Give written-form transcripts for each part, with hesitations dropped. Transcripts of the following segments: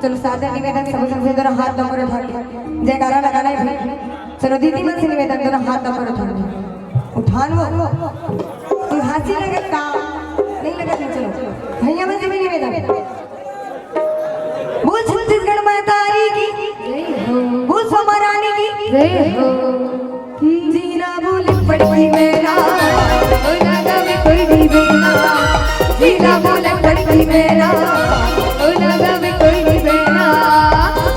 चलो सादर निवेदन सबसे जरा हाथ नंबर उठा के जयकारा लगाना है भाई। चलो दीदी मन से निवेदन जरा हाथ नंबर उठा लो कोई हंसी लगे का नहीं लगा। चलो भैया मन से भी निवेदन बोल छत्तीसगढ़ मातारी की बोल सोमा रानी की जय हो। जीना बोल पड़ती मेरा ना गावे कोई भी बेना। जीना बोल पड़ती मेरा ना गावे कोई भी बेना।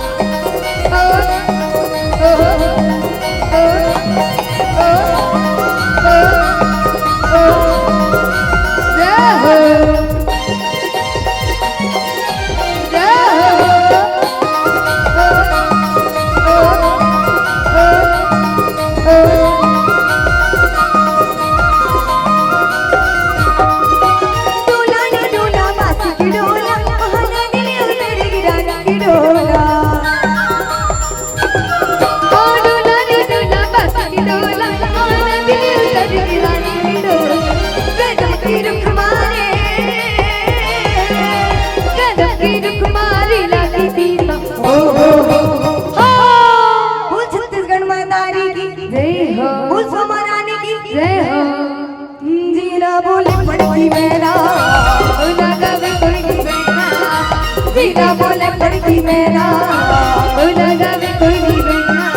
जीना बोले पड़ती मेरा ना गावे कोई भी बेना। जीना बोले पड़ती मेरा ना गावे कोई भी बेना। जीना बोले पड़ती मेरा ना गावे कोई भी बेना।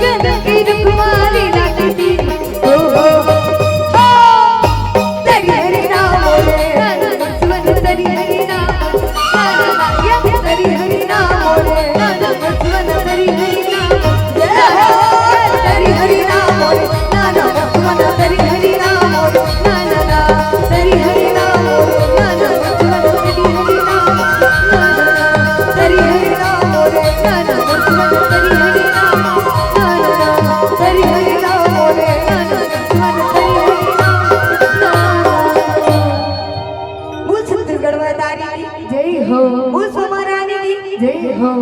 गदर की रुख मारे लागी तेरी तरी हरी नाम बोले मन तरी हरी नाम तरी हरी नाम बोले मन तरी हरी हरि नाम बोले ना ना मन तरी हरि नाम बोले ना ना तरी हरि नाम बोले ना ना मन तरी हरि नाम ना ना तरी हरि नाम बोले ना ना मन तरी हरि नाम ना ना तरी हरि नाम बोले ना ना मन तरी हरि नाम। बोल छत्तीसगढ़ मातारी की जय हो। बोल सोमा रानी की जय हो।